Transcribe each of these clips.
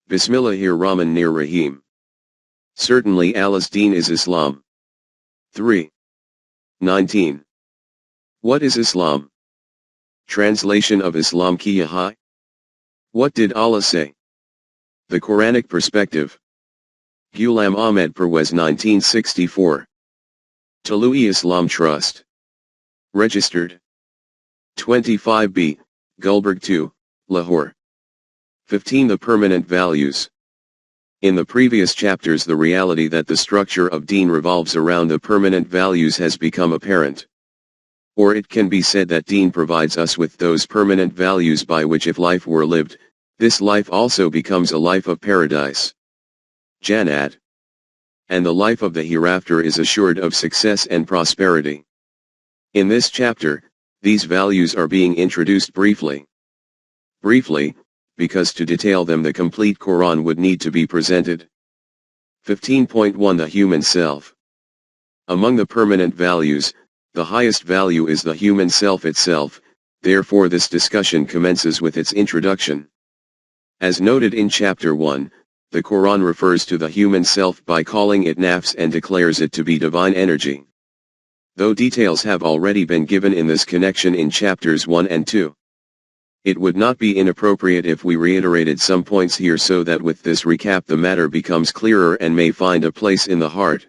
Bismillahir-Rahmanir-Rahim. Certainly Allah's deen is Islam. 3. 19. What is Islam? Translation of Islam Kiya Hai. What did Allah say? The Quranic perspective. Ghulam Ahmed Parwez 1964. Talui Islam Trust. Registered. 25B, Gulberg 2, Lahore. 15. The permanent values. In the previous chapters, the reality that the structure of deen revolves around the permanent values has become apparent. Or it can be said that deen provides us with those permanent values by which, if life were lived, this life also becomes a life of paradise. Jannat. And the life of the hereafter is assured of success and prosperity. In this chapter, these values are being introduced briefly. Briefly, because to detail them the complete Quran would need to be presented. 15.1 The human self. Among the permanent values, the highest value is the human self itself, therefore this discussion commences with its introduction. As noted in chapter 1, the Quran refers to the human self by calling it nafs and declares it to be divine energy. Though details have already been given in this connection in chapters 1 and 2. It would not be inappropriate if we reiterated some points here so that with this recap the matter becomes clearer and may find a place in the heart.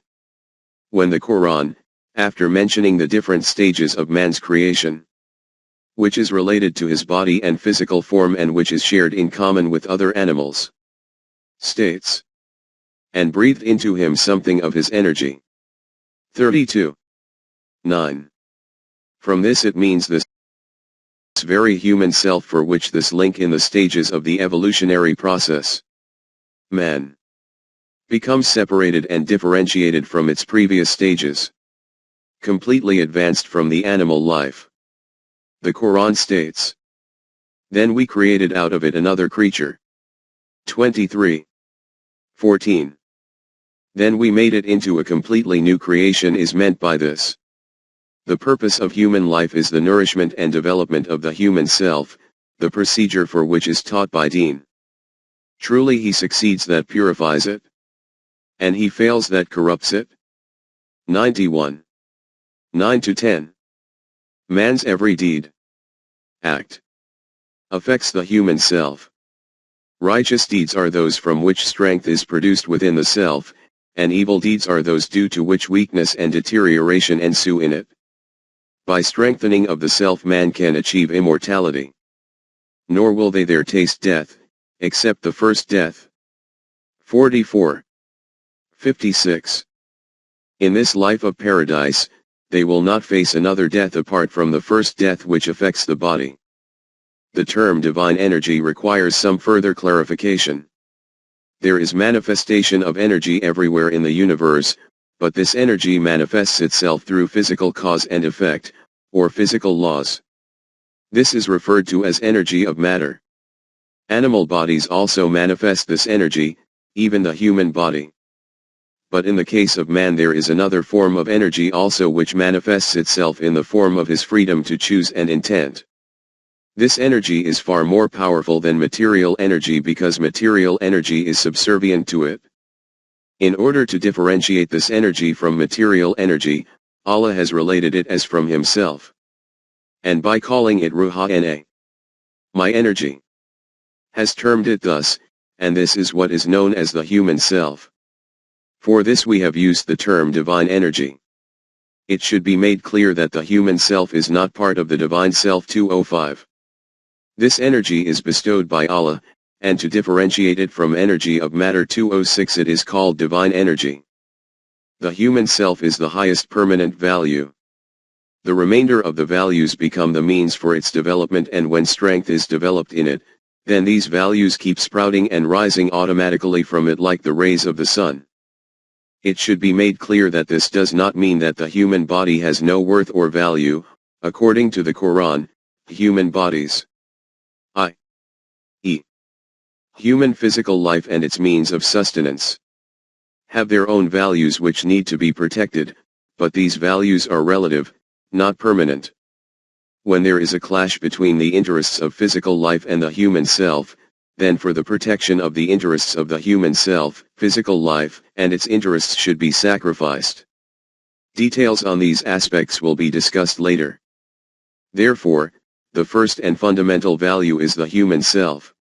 When the Quran, after mentioning the different stages of man's creation, which is related to his body and physical form and which is shared in common with other animals, states, and breathed into him something of his energy. 32. 9. From this it means this very human self for which this link in the stages of the evolutionary process, man, becomes separated and differentiated from its previous stages, completely advanced from the animal life. The Quran states, then we created out of it another creature. 23. 14. Then we made it into a completely new creation is meant by this. The purpose of human life is the nourishment and development of the human self, the procedure for which is taught by deen. Truly he succeeds that purifies it, and he fails that corrupts it. 91. 9-10. Man's every deed, act, affects the human self. Righteous deeds are those from which strength is produced within the self, and evil deeds are those due to which weakness and deterioration ensue in it. By strengthening of the self man can achieve immortality. Nor will they there taste death, except the first death. 44. 56. In this life of paradise, they will not face another death apart from the first death which affects the body. The term divine energy requires some further clarification. There is manifestation of energy everywhere in the universe, but this energy manifests itself through physical cause and effect, or physical laws. This is referred to as energy of matter. Animal bodies also manifest this energy, even the human body. But in the case of man there is another form of energy also which manifests itself in the form of his freedom to choose and intent. This energy is far more powerful than material energy because material energy is subservient to it. In order to differentiate this energy from material energy, Allah has related it as from himself. And by calling it Ruha-Na, my energy, has termed it thus, and this is what is known as the human self. For this we have used the term divine energy. It should be made clear that the human self is not part of the divine self 205. This energy is bestowed by Allah, and to differentiate it from energy of matter 206 it is called divine energy. The human self is the highest permanent value. The remainder of the values become the means for its development, and when strength is developed in it, then these values keep sprouting and rising automatically from it like the rays of the sun. It should be made clear that this does not mean that the human body has no worth or value. According to the Quran, human bodies, i.e., human physical life and its means of sustenance, have their own values which need to be protected, but these values are relative, not permanent. When there is a clash between the interests of physical life and the human self, then for the protection of the interests of the human self, physical life, and its interests should be sacrificed. Details on these aspects will be discussed later. Therefore, the first and fundamental value is the human self.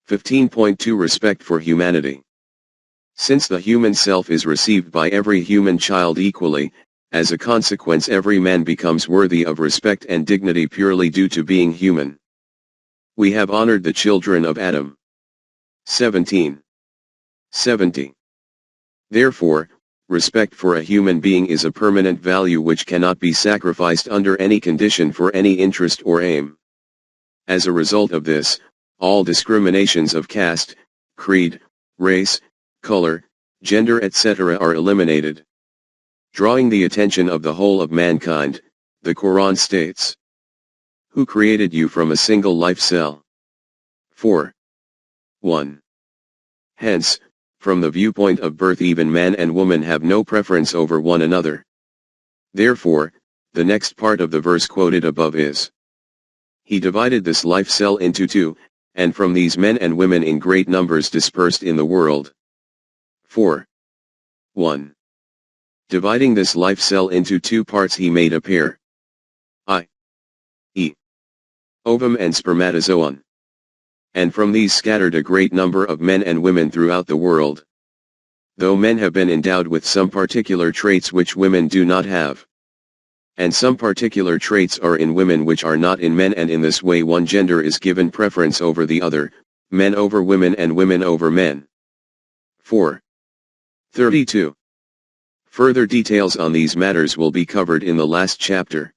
15.2 Respect for humanity. Since the human self is received by every human child equally, as a consequence every man becomes worthy of respect and dignity purely due to being human. We have honored the children of Adam. 17. 70. Therefore, respect for a human being is a permanent value which cannot be sacrificed under any condition for any interest or aim. As a result of this, all discriminations of caste, creed, race, color, gender etc. are eliminated. Drawing the attention of the whole of mankind, the Quran states, "Who created you from a single life cell?" 4. 1. Hence, from the viewpoint of birth even man and woman have no preference over one another. Therefore, the next part of the verse quoted above is, He divided this life cell into two, and from these men and women in great numbers dispersed in the world. 4. 1. Dividing this life cell into two parts he made a pair, i.e. ovum and spermatozoon. And from these scattered a great number of men and women throughout the world. Though men have been endowed with some particular traits which women do not have. And some particular traits are in women which are not in men, and in this way one gender is given preference over the other, men over women and women over men. 4. 32. Further details on these matters will be covered in the last chapter.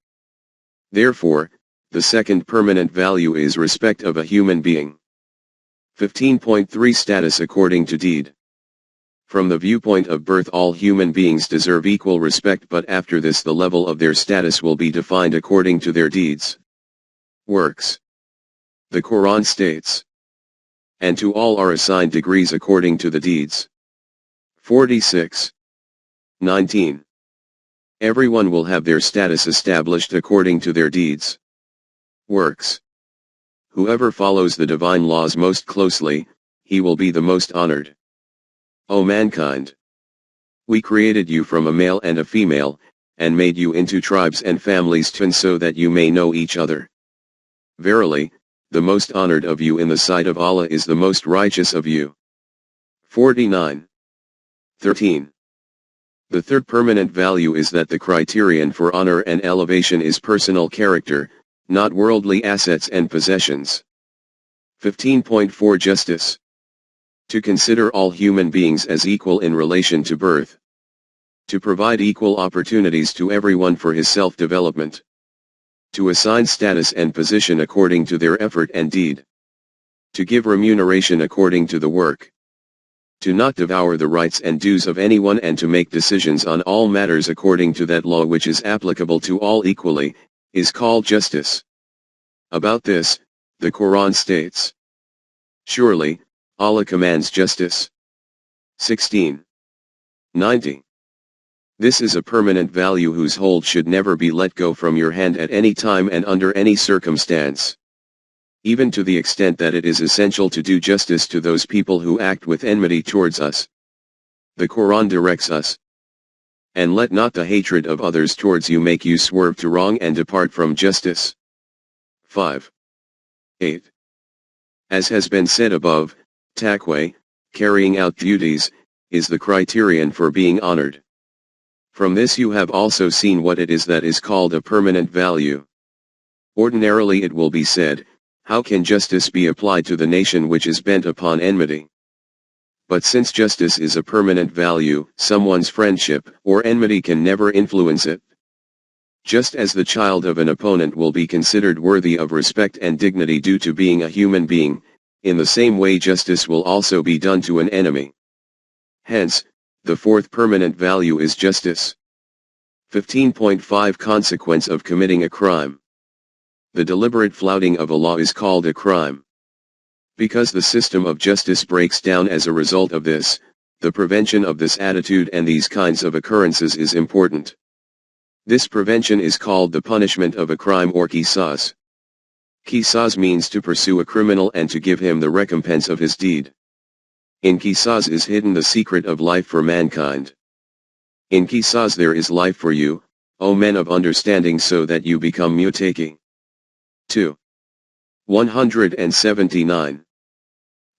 Therefore, the second permanent value is respect of a human being. 15.3 Status according to deed. From the viewpoint of birth all human beings deserve equal respect, but after this the level of their status will be defined according to their deeds. Works. The Quran states, "And to all are assigned degrees according to the deeds." 46. 19. Everyone will have their status established according to their deeds. Works. Whoever follows the divine laws most closely, he will be the most honored. O mankind! We created you from a male and a female, and made you into tribes and families so that you may know each other. Verily, the most honored of you in the sight of Allah is the most righteous of you. 49. 13. The third permanent value is that the criterion for honor and elevation is personal character, not worldly assets and possessions. 15.4 Justice. To consider all human beings as equal in relation to birth. To provide equal opportunities to everyone for his self-development. To assign status and position according to their effort and deed. To give remuneration according to the work. To not devour the rights and dues of anyone, and to make decisions on all matters according to that law which is applicable to all equally, is called justice. About this, the Quran states, "Surely, Allah commands justice." 16. 90. This is a permanent value whose hold should never be let go from your hand at any time and under any circumstance. Even to the extent that it is essential to do justice to those people who act with enmity towards us. The Quran directs us, "And let not the hatred of others towards you make you swerve to wrong and depart from justice." 5. 8. As has been said above, taqwa, carrying out duties, is the criterion for being honored. From this you have also seen what it is that is called a permanent value. Ordinarily it will be said, how can justice be applied to the nation which is bent upon enmity? But since justice is a permanent value, someone's friendship or enmity can never influence it. Just as the child of an opponent will be considered worthy of respect and dignity due to being a human being, in the same way justice will also be done to an enemy. Hence, the fourth permanent value is justice. 15.5 Consequence of committing a crime. The deliberate flouting of a law is called a crime. Because the system of justice breaks down as a result of this, the prevention of this attitude and these kinds of occurrences is important. This prevention is called the punishment of a crime or qisas. Qisas means to pursue a criminal and to give him the recompense of his deed. In Qisas is hidden the secret of life for mankind. In Qisas there is life for you, O men of understanding, so that you become mutaki. 2. 179.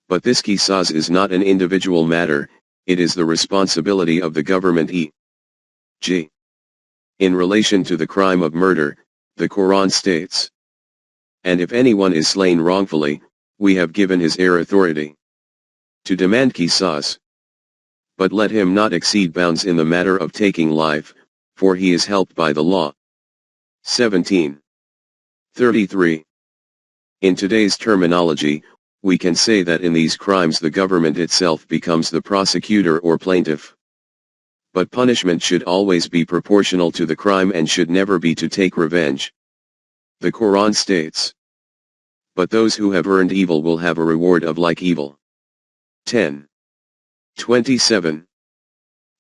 But this Qisas is not an individual matter, it is the responsibility of the government e.g. In relation to the crime of murder, the Quran states, "And if anyone is slain wrongfully, we have given his heir authority to demand Qisas. But let him not exceed bounds in the matter of taking life, for he is helped by the law." 1733. In today's terminology, we can say that in these crimes the government itself becomes the prosecutor or plaintiff. But punishment should always be proportional to the crime and should never be to take revenge. The Quran states, "But those who have earned evil will have a reward of like evil." 10:27.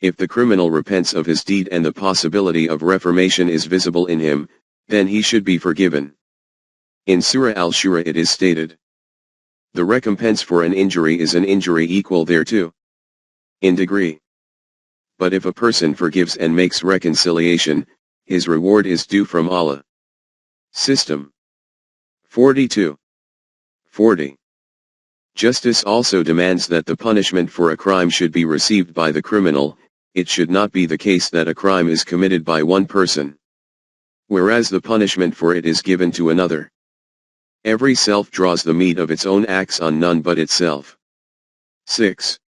If the criminal repents of his deed and the possibility of reformation is visible in him, then he should be forgiven. In Surah Al-Shura it is stated, "The recompense for an injury is an injury equal thereto in degree. But if a person forgives and makes reconciliation, his reward is due from Allah." System 42. 40. Justice also demands that the punishment for a crime should be received by the criminal. It should not be the case that a crime is committed by one person, whereas the punishment for it is given to another. Every self draws the meat of its own acts on none but itself. 6.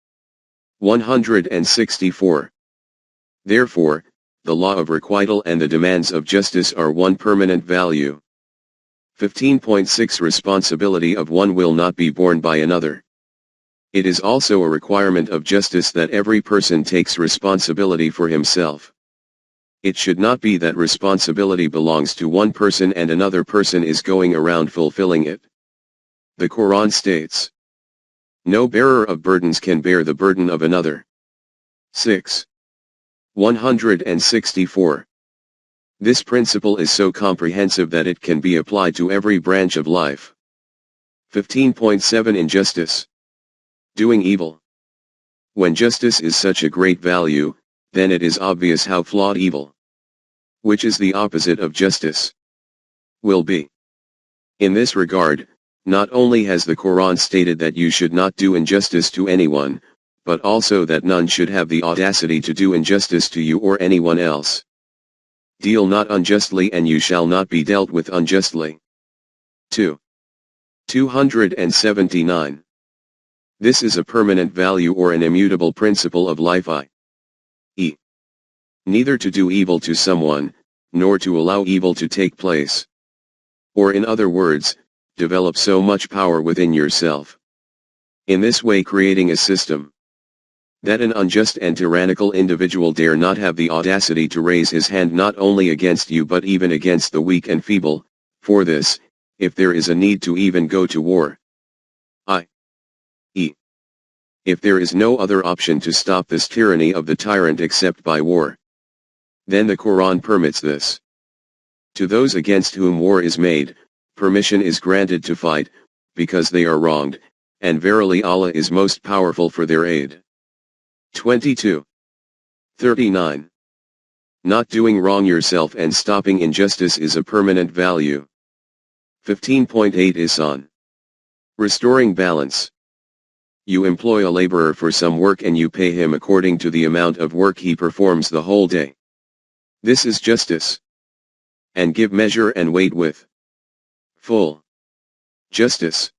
164. Therefore, the law of requital and the demands of justice are one permanent value. 15.6 Responsibility of one will not be borne by another. It is also a requirement of justice that every person takes responsibility for himself. It should not be that responsibility belongs to one person and another person is going around fulfilling it. The Quran states, "No bearer of burdens can bear the burden of another." 6. 164. This principle is so comprehensive that it can be applied to every branch of life. 15.7 Injustice. Doing evil. When justice is such a great value, then it is obvious how flawed evil, which is the opposite of justice, will be. In this regard, not only has the Quran stated that you should not do injustice to anyone, but also that none should have the audacity to do injustice to you or anyone else. Deal not unjustly and you shall not be dealt with unjustly. 2. 279. This is a permanent value or an immutable principle of life, i.e. neither to do evil to someone, nor to allow evil to take place. Or in other words, develop so much power within yourself, in this way creating a system that an unjust and tyrannical individual dare not have the audacity to raise his hand not only against you but even against the weak and feeble. For this, if there is a need to even go to war, i.e. if there is no other option to stop this tyranny of the tyrant except by war, then the Quran permits this. To those against whom war is made, permission is granted to fight, because they are wronged, and verily Allah is most powerful for their aid. 22. 39. Not doing wrong yourself and stopping injustice is a permanent value. 15.8 Ihsan. Restoring balance. You employ a laborer for some work and you pay him according to the amount of work he performs the whole day. This is justice. And give measure and weight with full justice.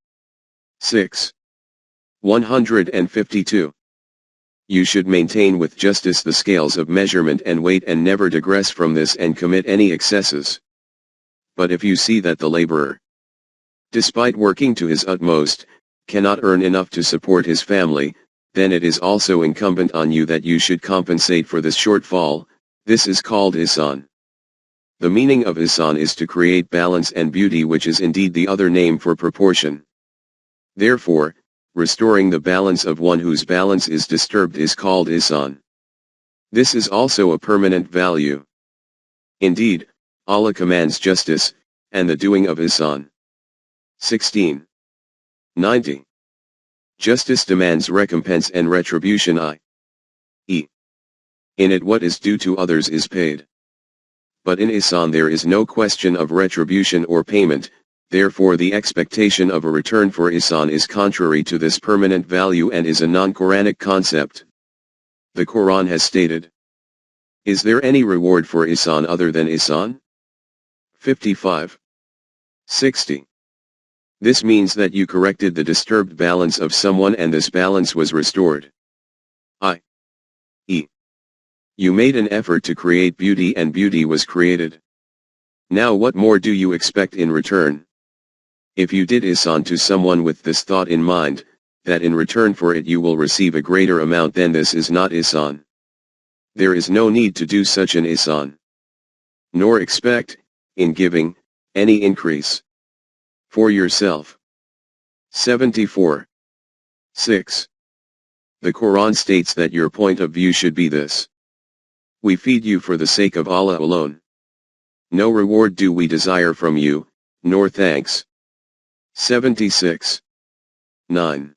6. 152. You should maintain with justice the scales of measurement and weight and never digress from this and commit any excesses. But if you see that the laborer, despite working to his utmost, cannot earn enough to support his family, then it is also incumbent on you that you should compensate for this shortfall. This is called ihsan. The meaning of ihsan is to create balance and beauty, which is indeed the other name for proportion. Therefore, restoring the balance of one whose balance is disturbed is called ihsan. This is also a permanent value. Indeed, Allah commands justice, and the doing of ihsan. 16. 90. Justice demands recompense and retribution i.e. in it what is due to others is paid. But in ihsan there is no question of retribution or payment, therefore the expectation of a return for ihsan is contrary to this permanent value and is a non-Quranic concept. The Quran has stated, "Is there any reward for ihsan other than ihsan?" 55. 60. This means that you corrected the disturbed balance of someone and this balance was restored. i.e. you made an effort to create beauty and beauty was created. Now what more do you expect in return? If you did ihsan to someone with this thought in mind, that in return for it you will receive a greater amount, then this is not ihsan. There is no need to do such an ihsan. Nor expect, in giving, any increase for yourself. 74. 6. The Quran states that your point of view should be this: we feed you for the sake of Allah alone. No reward do we desire from you, nor thanks. 76. 9.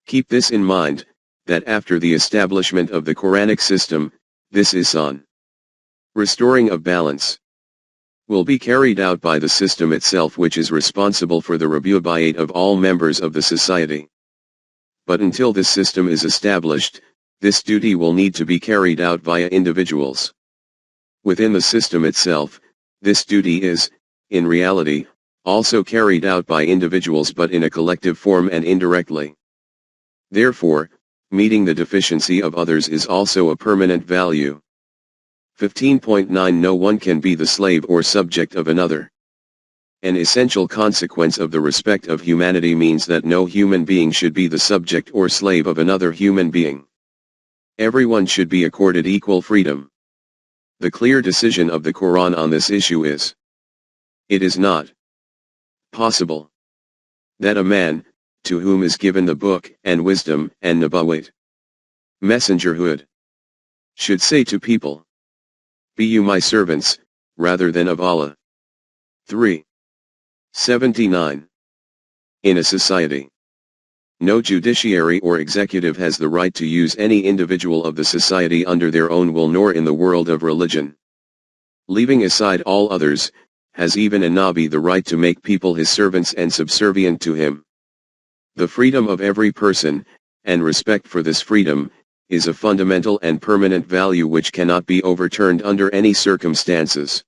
Keep this in mind, that after the establishment of the Quranic system, this ihsan, restoring of balance, will be carried out by the system itself, which is responsible for the rabubayat of all members of the society. But until this system is established, this duty will need to be carried out via individuals. Within the system itself, this duty is, in reality, also carried out by individuals but in a collective form and indirectly. Therefore, meeting the deficiency of others is also a permanent value. 15.9 No one can be the slave or subject of another. An essential consequence of the respect of humanity means that no human being should be the subject or slave of another human being. Everyone should be accorded equal freedom. The clear decision of the Quran on this issue is: it is not possible that a man, to whom is given the book and wisdom and nubuwwat, messengerhood, should say to people, "Be you my servants," rather than of Allah. 3. 79. In a society, no judiciary or executive has the right to use any individual of the society under their own will, nor in the world of religion. Leaving aside all others, has even a Nabi the right to make people his servants and subservient to him. The freedom of every person, and respect for this freedom, is a fundamental and permanent value which cannot be overturned under any circumstances.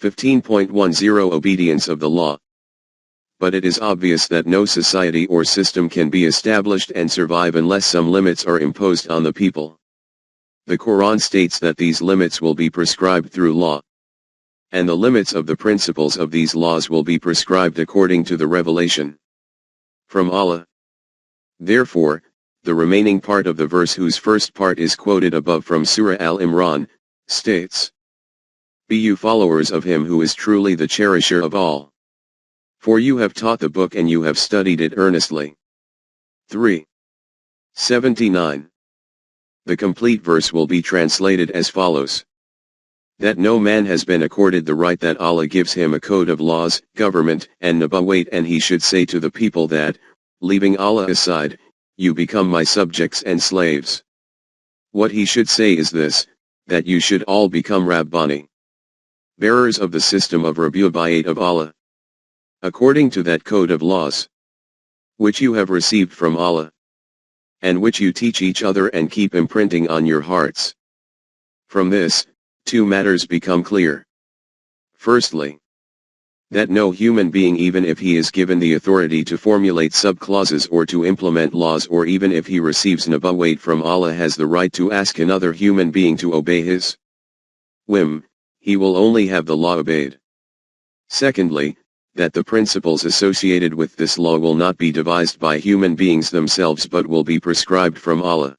15.10 Obedience of the law. But it is obvious that no society or system can be established and survive unless some limits are imposed on the people. The Quran states that these limits will be prescribed through law. And the limits of the principles of these laws will be prescribed according to the revelation from Allah. Therefore, the remaining part of the verse, whose first part is quoted above from Surah Al-Imran, states, "Be you followers of him who is truly the cherisher of all. For you have taught the book and you have studied it earnestly." 3. 79. The complete verse will be translated as follows: that no man has been accorded the right that Allah gives him a code of laws, government, and nubuwwat, and he should say to the people that, leaving Allah aside, you become my subjects and slaves. What he should say is this, that you should all become Rabbani, bearers of the system of rabubayat of Allah, according to that code of laws, which you have received from Allah, and which you teach each other and keep imprinting on your hearts. From this, two matters become clear. Firstly, that no human being, even if he is given the authority to formulate subclauses or to implement laws, or even if he receives nubuwwat from Allah, has the right to ask another human being to obey his whim. He will only have the law obeyed. Secondly, that the principles associated with this law will not be devised by human beings themselves but will be prescribed from Allah.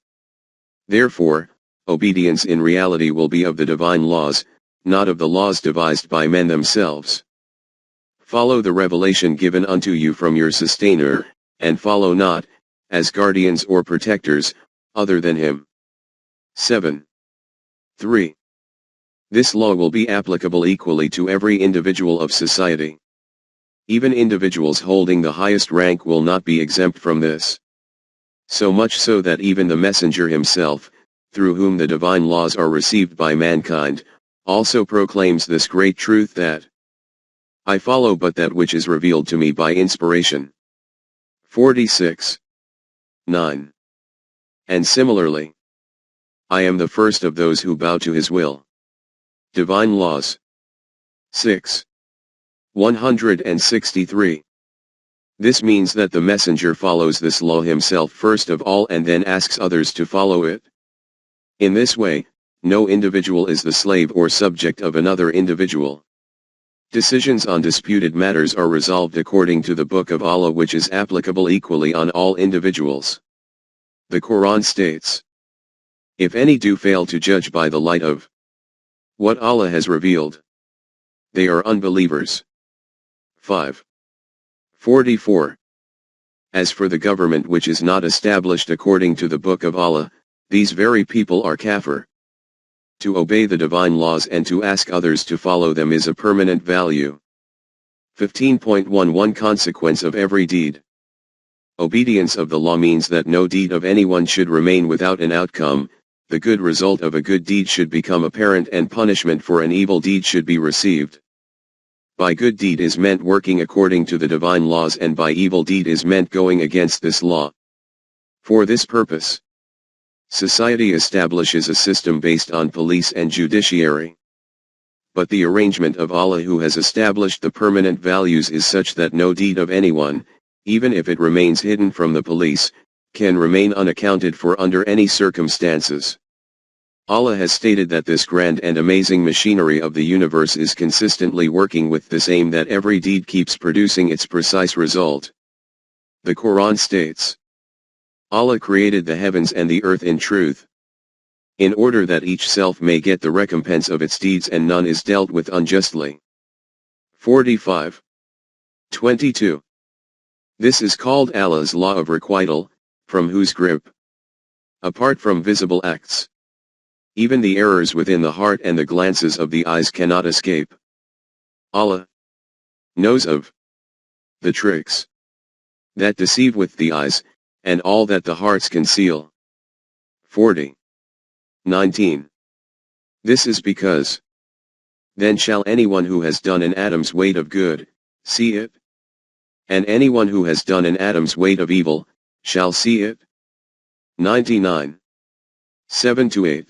Therefore, obedience in reality will be of the divine laws, not of the laws devised by men themselves. Follow the revelation given unto you from your sustainer, and follow not, as guardians or protectors, other than him. 7. 3. This law will be applicable equally to every individual of society. Even individuals holding the highest rank will not be exempt from this. So much so that even the messenger himself, through whom the divine laws are received by mankind, also proclaims this great truth that I follow but that which is revealed to me by inspiration. 46. 9. And similarly, I am the first of those who bow to his will. Divine Laws. 6. 163. This means that the messenger follows this law himself first of all and then asks others to follow it. In this way, no individual is the slave or subject of another individual. Decisions on disputed matters are resolved according to the Book of Allah, which is applicable equally on all individuals. The Quran states, if any do fail to judge by the light of what Allah has revealed, they are unbelievers. 5. 44. As for the government which is not established according to the Book of Allah, these very people are kafir. To obey the divine laws and to ask others to follow them is a permanent value. 15.11 Consequence of every deed. Obedience of the law means that no deed of anyone should remain without an outcome. The good result of a good deed should become apparent and punishment for an evil deed should be received. By good deed is meant working according to the divine laws, and by evil deed is meant going against this law. For this purpose, society establishes a system based on police and judiciary. But the arrangement of Allah, who has established the permanent values, is such that no deed of anyone, even if it remains hidden from the police, can remain unaccounted for under any circumstances. Allah has stated that this grand and amazing machinery of the universe is consistently working with this aim, that every deed keeps producing its precise result. The Quran states, Allah created the heavens and the earth in truth, in order that each self may get the recompense of its deeds and none is dealt with unjustly. 45. 22. This is called Allah's law of requital, from whose grip, apart from visible acts, even the errors within the heart and the glances of the eyes cannot escape. Allah knows of the tricks that deceive with the eyes, and all that the hearts conceal. 40. 19. This is because then shall anyone who has done an atom's weight of good, see it, and anyone who has done an atom's weight of evil, shall see it. 99. 7-8.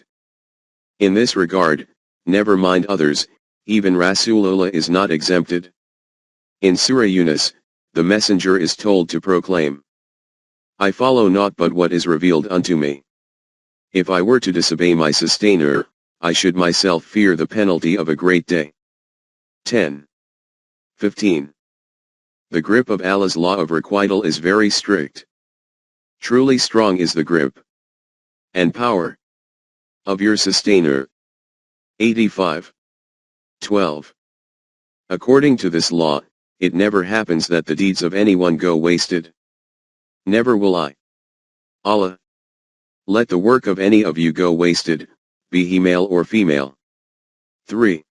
In this regard, never mind others, even Rasulullah is not exempted. In Surah Yunus, the messenger is told to proclaim, I follow naught but what is revealed unto me. If I were to disobey my sustainer, I should myself fear the penalty of a great day. 10. 15. The grip of Allah's law of requital is very strict. Truly strong is the grip and power of your sustainer. 85. 12. According to this law, it never happens that the deeds of anyone go wasted. Never will I, Allah, let the work of any of you go wasted, be he male or female. 3.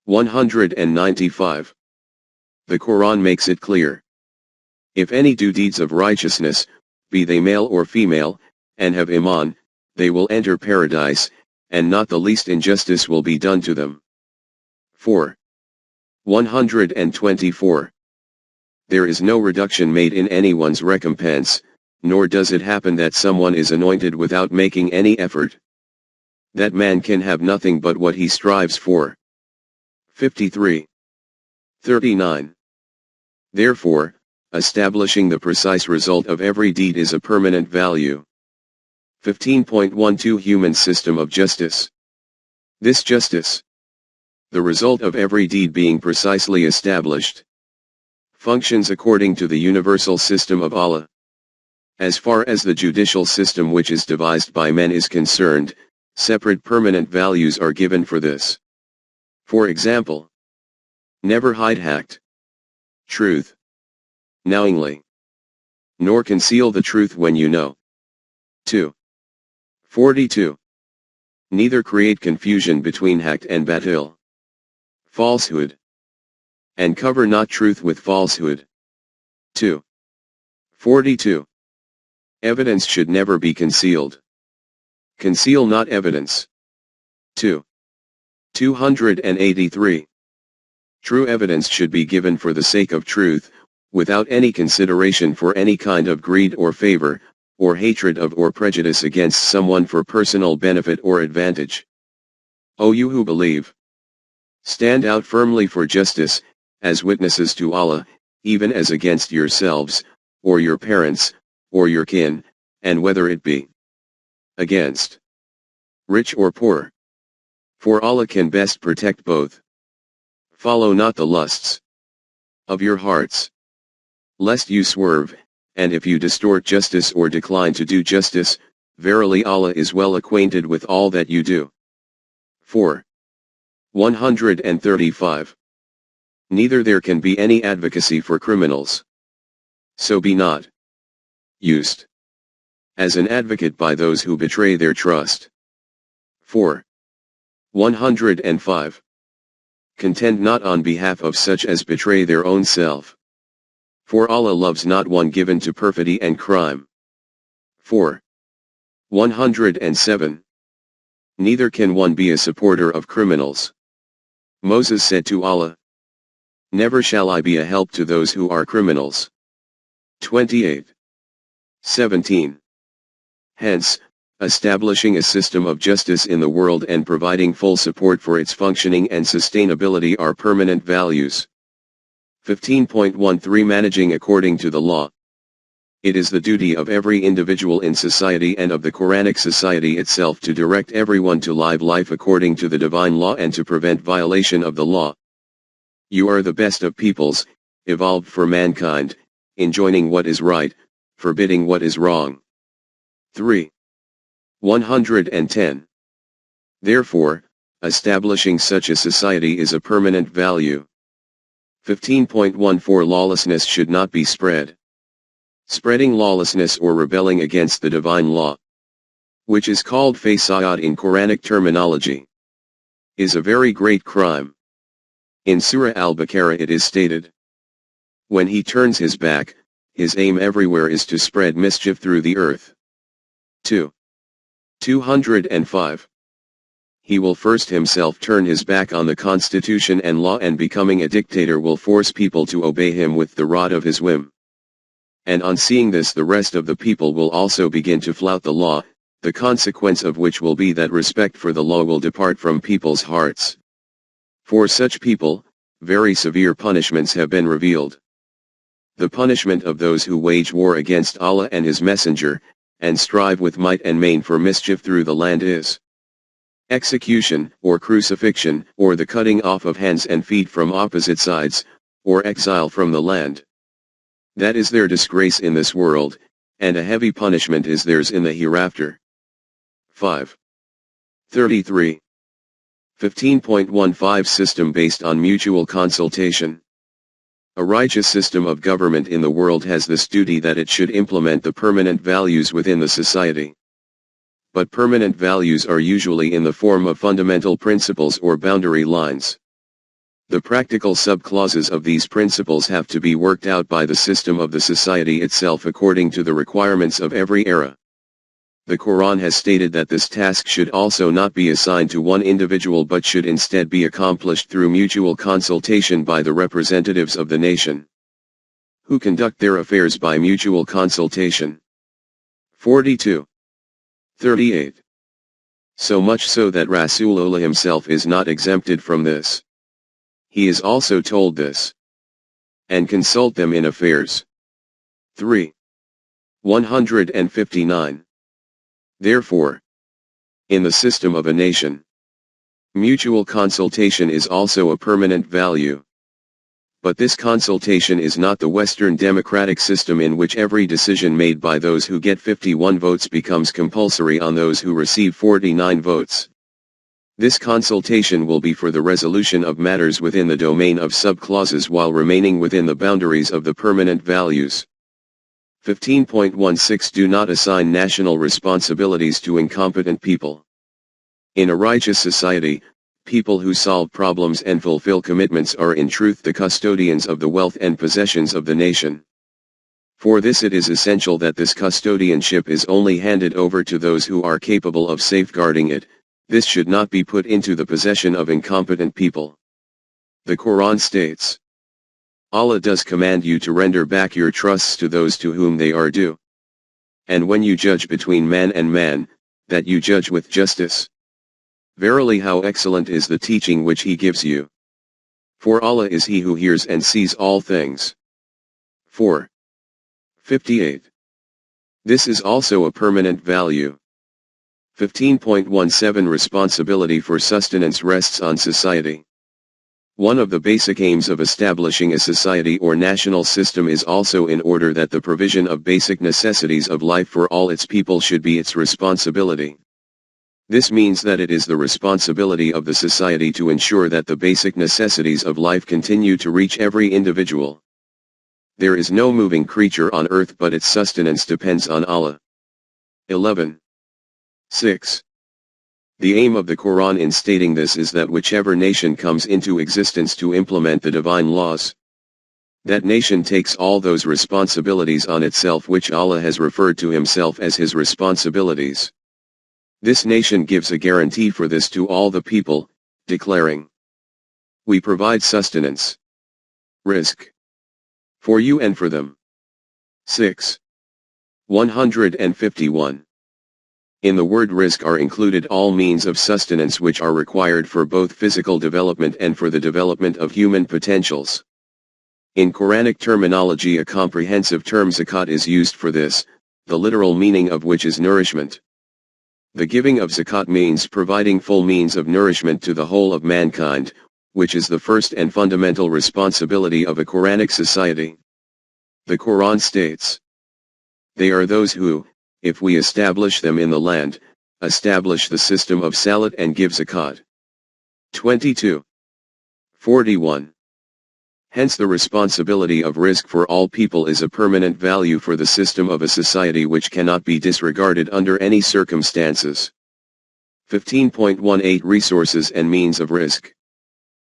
195. The Quran makes it clear. If any do deeds of righteousness, be they male or female, and have iman, they will enter paradise, and not the least injustice will be done to them. 4. 124. There is no reduction made in anyone's recompense, nor does it happen that someone is anointed without making any effort. That man can have nothing but what he strives for. 53. 39. Therefore, establishing the precise result of every deed is a permanent value. 15.12 Human system of justice. This justice, the result of every deed being precisely established, functions according to the universal system of Allah. As far as the judicial system which is devised by men is concerned, separate permanent values are given for this. For example, never hide hacked truth knowingly, nor conceal the truth when you know. 2. 42. Neither create confusion between haqq and batil, falsehood and cover not truth with falsehood. 2. 42. Evidence should never be concealed. Conceal not evidence. 2. 283. True evidence should be given for the sake of truth, without any consideration for any kind of greed or favor, or hatred of or prejudice against someone for personal benefit or advantage. O you who believe! Stand out firmly for justice, as witnesses to Allah, even as against yourselves, or your parents, or your kin, and whether it be against rich or poor. For Allah can best protect both. Follow not the lusts of your hearts, lest you swerve, and if you distort justice or decline to do justice, verily Allah is well acquainted with all that you do. 4. 135. Neither there can be any advocacy for criminals. So be not used as an advocate by those who betray their trust. 4. 105. Contend not on behalf of such as betray their own self. For Allah loves not one given to perfidy and crime. 4. 107. Neither can one be a supporter of criminals. Moses said to Allah, never shall I be a help to those who are criminals. 28. 17. Hence, establishing a system of justice in the world and providing full support for its functioning and sustainability are permanent values. 15.13 Managing according to the law. It is the duty of every individual in society and of the Quranic society itself to direct everyone to live life according to the divine law and to prevent violation of the law. You are the best of peoples, evolved for mankind, enjoining what is right, forbidding what is wrong. 3. 110. Therefore, establishing such a society is a permanent value. 15.14 Lawlessness should not be spread. Spreading lawlessness or rebelling against the divine law, which is called fasad in Quranic terminology, is a very great crime. In Surah Al-Baqarah it is stated, when he turns his back, his aim everywhere is to spread mischief through the earth. 2. 205. He will first himself turn his back on the constitution and law, and becoming a dictator will force people to obey him with the rod of his whim. And on seeing this the rest of the people will also begin to flout the law, the consequence of which will be that respect for the law will depart from people's hearts. For such people, very severe punishments have been revealed. The punishment of those who wage war against Allah and His Messenger, and strive with might and main for mischief through the land is execution, or crucifixion, or the cutting off of hands and feet from opposite sides, or exile from the land. That is their disgrace in this world, and a heavy punishment is theirs in the hereafter. 5. 33. 15.15 System based on mutual consultation. A righteous system of government in the world has this duty, that it should implement the permanent values within the society. But permanent values are usually in the form of fundamental principles or boundary lines. The practical sub-clauses of these principles have to be worked out by the system of the society itself according to the requirements of every era. The Quran has stated that this task should also not be assigned to one individual but should instead be accomplished through mutual consultation by the representatives of the nation, who conduct their affairs by mutual consultation. 42. 38. So much so that Rasulullah himself is not exempted from this. He is also told this. And consult them in affairs. 3. 159. Therefore, in the system of a nation, mutual consultation is also a permanent value. But this consultation is not the Western democratic system in which every decision made by those who get 51 votes becomes compulsory on those who receive 49 votes. This consultation will be for the resolution of matters within the domain of sub-clauses while remaining within the boundaries of the permanent values. 15.16 Do not assign national responsibilities to incompetent people. In a righteous society, people who solve problems and fulfill commitments are in truth the custodians of the wealth and possessions of the nation. For this it is essential that this custodianship is only handed over to those who are capable of safeguarding it. This should not be put into the possession of incompetent people. The Quran states, Allah does command you to render back your trusts to those to whom they are due. And when you judge between man and man, that you judge with justice. Verily how excellent is the teaching which He gives you. For Allah is He who hears and sees all things. 4. 58. This is also a permanent value. 15.17 Responsibility for sustenance rests on society. One of the basic aims of establishing a society or national system is also in order that the provision of basic necessities of life for all its people should be its responsibility. This means that it is the responsibility of the society to ensure that the basic necessities of life continue to reach every individual. There is no moving creature on earth but its sustenance depends on Allah. 11. 6. The aim of the Quran in stating this is that whichever nation comes into existence to implement the divine laws, that nation takes all those responsibilities on itself which Allah has referred to Himself as His responsibilities. This nation gives a guarantee for this to all the people, declaring, "We provide sustenance, rizq, for you and for them." 6. 151. In the word rizq are included all means of sustenance which are required for both physical development and for the development of human potentials. In Quranic terminology a comprehensive term zakat is used for this, the literal meaning of which is nourishment. The giving of zakat means providing full means of nourishment to the whole of mankind, which is the first and fundamental responsibility of a Quranic society. The Quran states, "They are those who, if we establish them in the land, establish the system of salat and give zakat." 22. 41. Hence the responsibility of rizq for all people is a permanent value for the system of a society which cannot be disregarded under any circumstances. 15.18 Resources and means of rizq.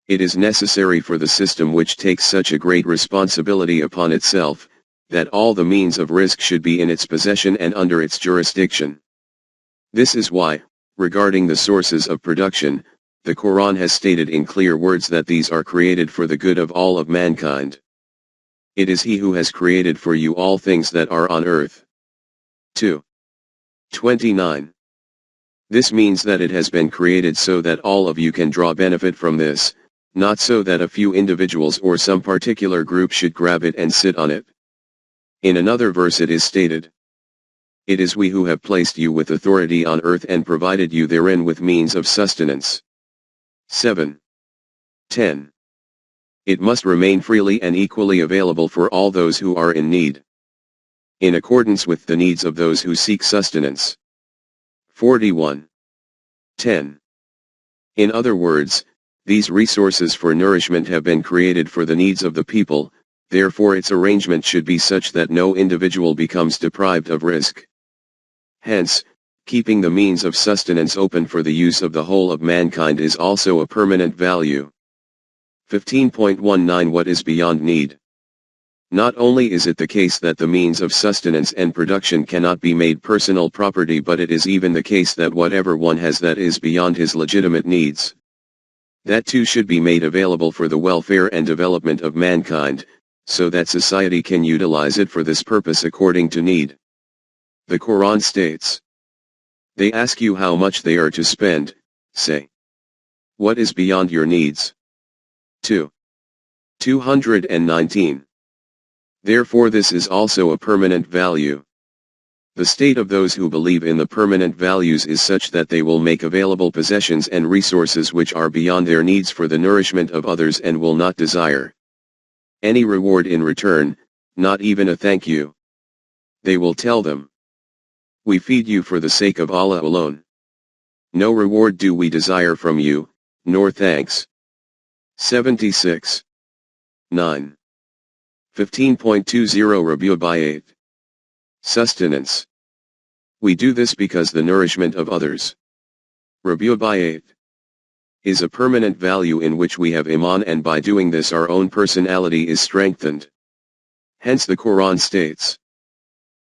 It is necessary for the system which takes such a great responsibility upon itself, that all the means of rizq should be in its possession and under its jurisdiction. This is why, regarding the sources of production, the Quran has stated in clear words that these are created for the good of all of mankind. It is He who has created for you all things that are on earth. 2. 29. This means that it has been created so that all of you can draw benefit from this, not so that a few individuals or some particular group should grab it and sit on it. In another verse it is stated, "It is we who have placed you with authority on earth and provided you therein with means of sustenance." 7. 10. It must remain freely and equally available for all those who are in need, in accordance with the needs of those who seek sustenance. 41. 10. In other words, these resources for nourishment have been created for the needs of the people, therefore its arrangement should be such that no individual becomes deprived of rizq. Hence, keeping the means of sustenance open for the use of the whole of mankind is also a permanent value. 15.19 What is beyond need? Not only is it the case that the means of sustenance and production cannot be made personal property, but it is even the case that whatever one has that is beyond his legitimate needs, that too should be made available for the welfare and development of mankind, so that society can utilize it for this purpose according to need. The Quran states, "They ask you how much they are to spend, say, what is beyond your needs?" 2. 219. Therefore this is also a permanent value. The state of those who believe in the permanent values is such that they will make available possessions and resources which are beyond their needs for the nourishment of others and will not desire any reward in return, not even a thank you. They will tell them, "We feed you for the sake of Allah alone. No reward do we desire from you, nor thanks." 76. 9. 15.20 Rabi'ah by 8. Sustenance. We do this because the nourishment of others. Rabi'ah by 8. is a permanent value in which we have iman, and by doing this our own personality is strengthened. Hence the Quran states,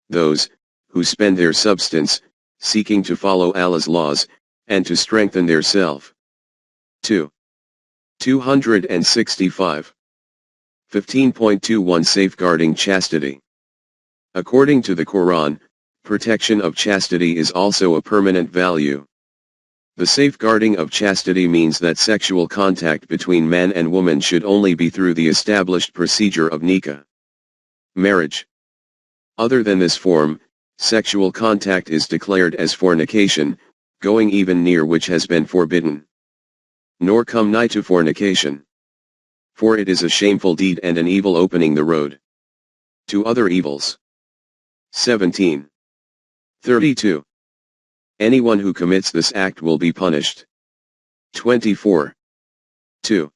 those who spend their substance, seeking to follow Allah's laws, and to strengthen their self. 2. 265. 15.21 Safeguarding chastity. According to the Quran, protection of chastity is also a permanent value. The safeguarding of chastity means that sexual contact between man and woman should only be through the established procedure of nikah, marriage. Other than this form, sexual contact is declared as fornication, going even near which has been forbidden. Nor come nigh to fornication. For it is a shameful deed and an evil, opening the road to other evils. 17. 32. Anyone who commits this act will be punished. 24. 2.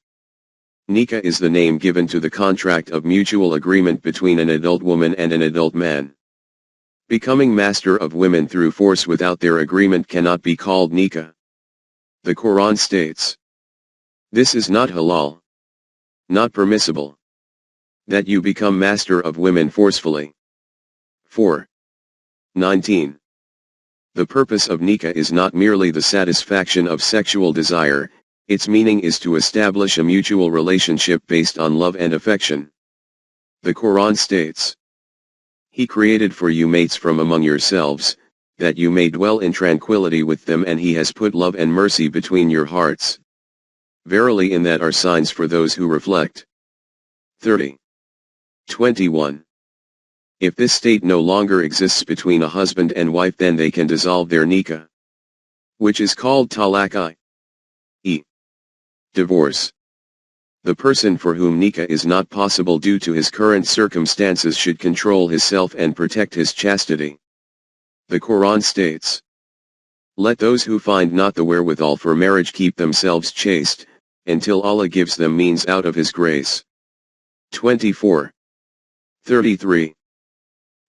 Nikah is the name given to the contract of mutual agreement between an adult woman and an adult man. Becoming master of women through force without their agreement cannot be called nikah. The Quran states, this is not halal, not permissible, that you become master of women forcefully. 4. 19. The purpose of nikah is not merely the satisfaction of sexual desire, its meaning is to establish a mutual relationship based on love and affection. The Quran states, He created for you mates from among yourselves, that you may dwell in tranquility with them, and He has put love and mercy between your hearts. Verily in that are signs for those who reflect. 30. 21. If this state no longer exists between a husband and wife, then they can dissolve their nikah, which is called talaq, i.e. divorce. The person for whom nikah is not possible due to his current circumstances should control himself and protect his chastity. The Quran states, let those who find not the wherewithal for marriage keep themselves chaste, until Allah gives them means out of His grace. 24. 33.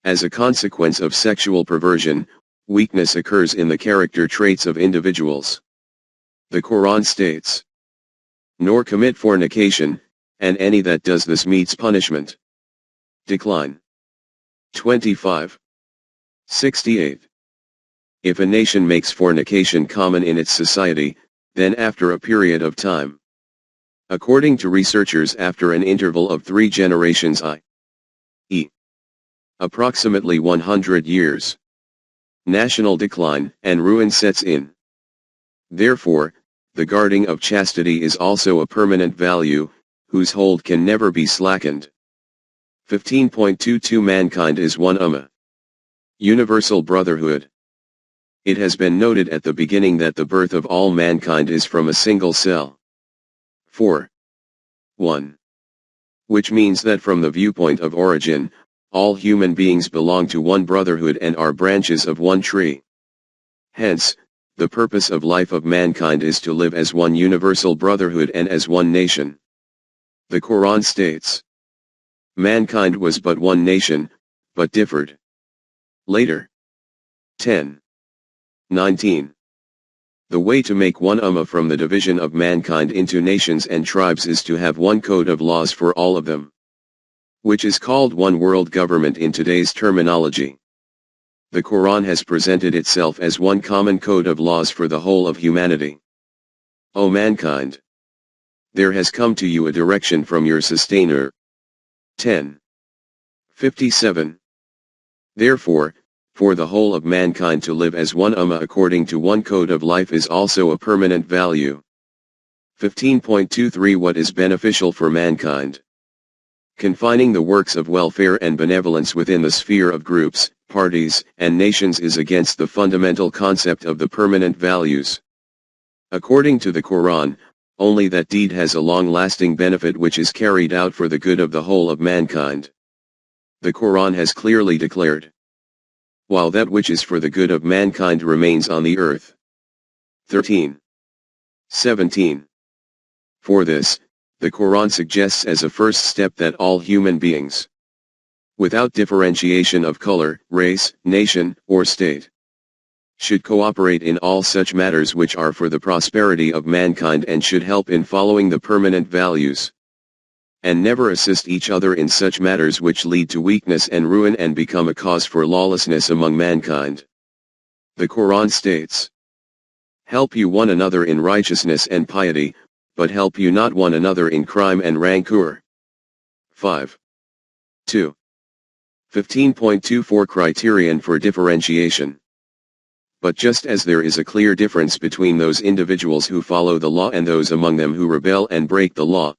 As a consequence of sexual perversion, weakness occurs in the character traits of individuals. The Quran states, nor commit fornication, and any that does this meets punishment. Decline. 25. 68. If a nation makes fornication common in its society, then after a period of time, according to researchers, after an interval of 3 generations, i.e. approximately 100 years, national decline and ruin sets in. Therefore, the guarding of chastity is also a permanent value, whose hold can never be slackened. 15.22 Mankind is one ummah. Universal brotherhood. It has been noted at the beginning that the birth of all mankind is from a single cell. 4. 1. Which means that from the viewpoint of origin, all human beings belong to one brotherhood and are branches of one tree. Hence, the purpose of life of mankind is to live as one universal brotherhood and as one nation. The Quran states, mankind was but one nation, but differed. Later. 10. 19. The way to make one ummah from the division of mankind into nations and tribes is to have one code of laws for all of them, which is called one world government in today's terminology. The Quran has presented itself as one common code of laws for the whole of humanity. O mankind! There has come to you a direction from your sustainer. 10. 57. Therefore, for the whole of mankind to live as one ummah according to one code of life is also a permanent value. 15.23 What is beneficial for mankind? Confining the works of welfare and benevolence within the sphere of groups, parties, and nations is against the fundamental concept of the permanent values. According to the Quran, only that deed has a long-lasting benefit which is carried out for the good of the whole of mankind. The Quran has clearly declared, while that which is for the good of mankind remains on the earth. 13. 17. For this, the Quran suggests as a first step that all human beings, without differentiation of color, race, nation, or state, should cooperate in all such matters which are for the prosperity of mankind and should help in following the permanent values, and never assist each other in such matters which lead to weakness and ruin and become a cause for lawlessness among mankind. The Quran states, "Help you one another in righteousness and piety, but help you not one another in crime and rancor." 5. 2. 15.24 Criterion for differentiation. But just as there is a clear difference between those individuals who follow the law and those among them who rebel and break the law,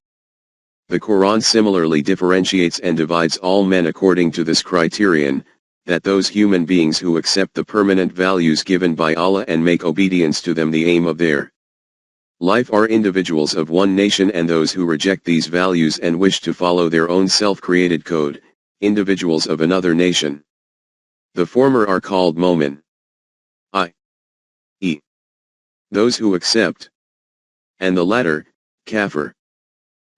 the Quran similarly differentiates and divides all men according to this criterion, that those human beings who accept the permanent values given by Allah and make obedience to them the aim of their life are individuals of one nation, and those who reject these values and wish to follow their own self-created code, individuals of another nation. The former are called Momin, i.e., those who accept, and the latter, Kafir,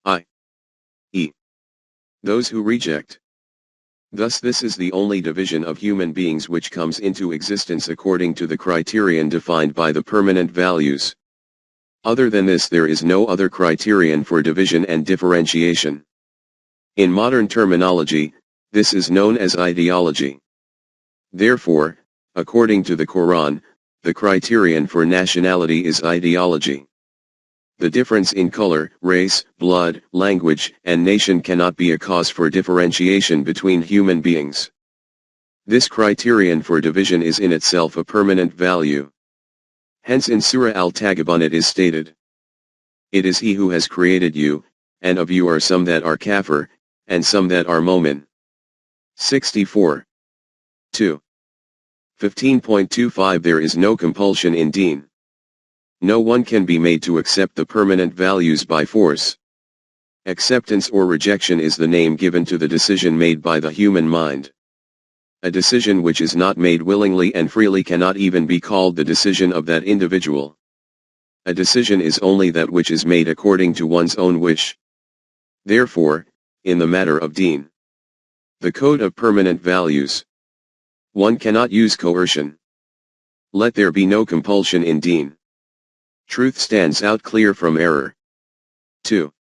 i.e., those who reject. Thus this is the only division of human beings which comes into existence according to the criterion defined by the permanent values. Other than this there is no other criterion for division and differentiation. In modern terminology, this is known as ideology. Therefore, according to the Quran, the criterion for nationality is ideology. The difference in color, race, blood, language, and nation cannot be a cause for differentiation between human beings. This criterion for division is in itself a permanent value. Hence in Surah Al-Taghabun it is stated, "It is He who has created you, and of you are some that are kafir, and some that are momin." 64. 2. 15.25 There is no compulsion in deen. No one can be made to accept the permanent values by force. Acceptance or rejection is the name given to the decision made by the human mind. A decision which is not made willingly and freely cannot even be called the decision of that individual. A decision is only that which is made according to one's own wish. Therefore, in the matter of deen, the code of permanent values, one cannot use coercion. Let there be no compulsion in deen. Truth stands out clear from error. 2.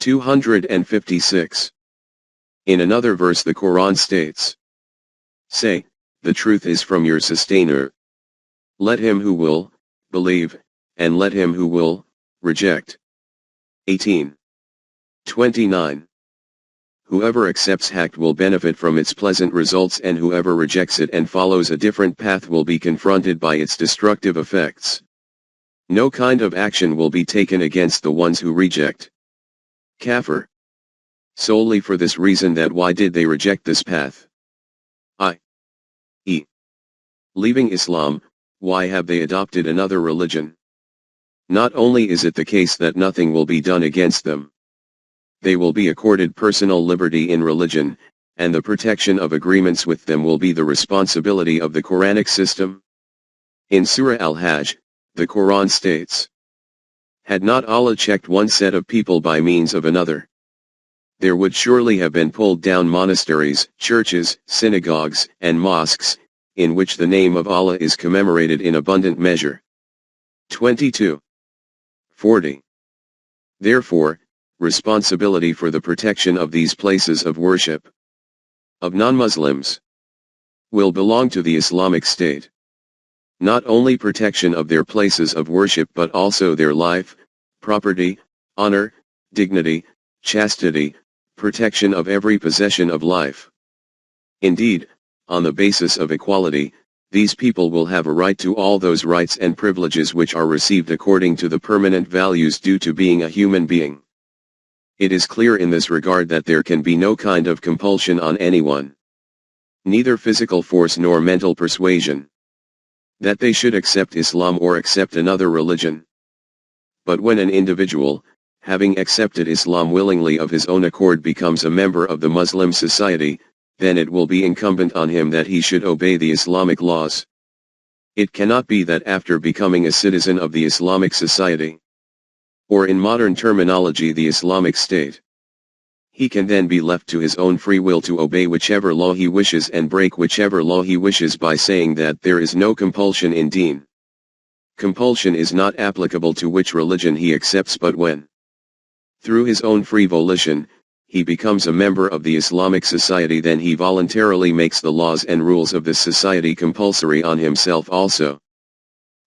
256. In another verse the Quran states, "Say, the truth is from your sustainer. Let him who will, believe, and let him who will, reject." 18. 29. Whoever accepts haqq will benefit from its pleasant results, and whoever rejects it and follows a different path will be confronted by its destructive effects. No kind of action will be taken against the ones who reject Kafir. Solely for this reason, that why did they reject this path? i.e., leaving Islam, why have they adopted another religion? Not only is it the case that nothing will be done against them, they will be accorded personal liberty in religion, and the protection of agreements with them will be the responsibility of the Quranic system. In Surah Al-Hajj, the Quran states, "Had not Allah checked one set of people by means of another, there would surely have been pulled down monasteries, churches, synagogues, and mosques, in which the name of Allah is commemorated in abundant measure." 22. 40. Therefore, responsibility for the protection of these places of worship of non-Muslims will belong to the Islamic State. Not only protection of their places of worship but also their life, property, honor, dignity, chastity, protection of every possession of life. Indeed, on the basis of equality, these people will have a right to all those rights and privileges which are received according to the permanent values due to being a human being. It is clear in this regard that there can be no kind of compulsion on anyone, neither physical force nor mental persuasion, that they should accept Islam or accept another religion. But when an individual, having accepted Islam willingly of his own accord, becomes a member of the Muslim society, then it will be incumbent on him that he should obey the Islamic laws. It cannot be that after becoming a citizen of the Islamic society, or in modern terminology the Islamic State, He can then be left to his own free will to obey whichever law he wishes and break whichever law he wishes by saying that there is no compulsion in deen. Compulsion is not applicable to which religion he accepts, but when, through his own free volition, he becomes a member of the Islamic society, then he voluntarily makes the laws and rules of this society compulsory on himself also.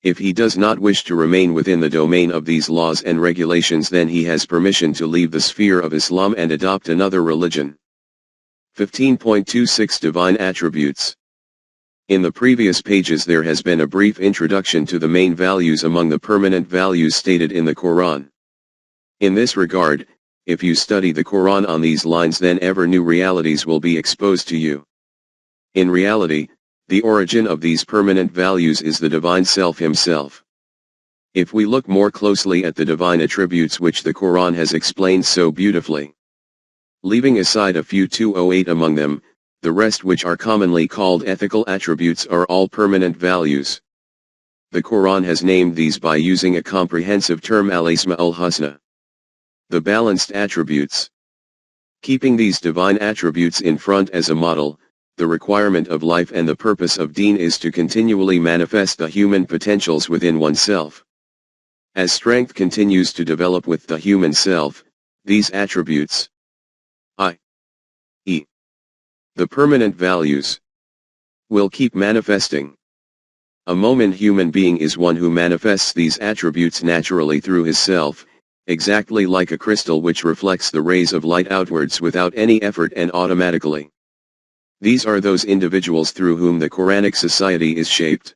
If he does not wish to remain within the domain of these laws and regulations, then he has permission to leave the sphere of Islam and adopt another religion. 15.26 Divine Attributes. In the previous pages there has been a brief introduction to the main values among the permanent values stated in the Quran. In this regard, if you study the Quran on these lines, then ever new realities will be exposed to you. In reality, the origin of these permanent values is the Divine Self Himself. If we look more closely at the divine attributes which the Quran has explained so beautifully, leaving aside a few 208 among them, the rest, which are commonly called ethical attributes, are all permanent values. The Quran has named these by using a comprehensive term, al-Asma'ul Husna, the balanced attributes. Keeping these divine attributes in front as a model, the requirement of life and the purpose of deen is to continually manifest the human potentials within oneself. As strength continues to develop with the human self, these attributes, i.e., the permanent values, will keep manifesting. A moment human being is one who manifests these attributes naturally through his self, exactly like a crystal which reflects the rays of light outwards without any effort and automatically. These are those individuals through whom the Quranic society is shaped.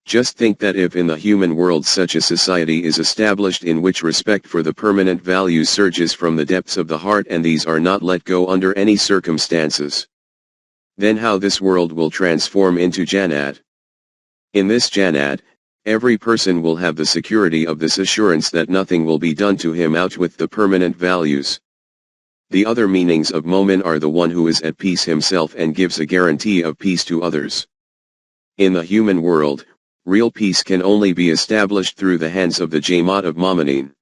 Just think that if in the human world such a society is established in which respect for the permanent values surges from the depths of the heart and these are not let go under any circumstances, then how this world will transform into Jannat. In this Jannat, every person will have the security of this assurance that nothing will be done to him out with the permanent values. The other meanings of Momin are the one who is at peace himself and gives a guarantee of peace to others. In the human world, real peace can only be established through the hands of the Jamaat of Mominin.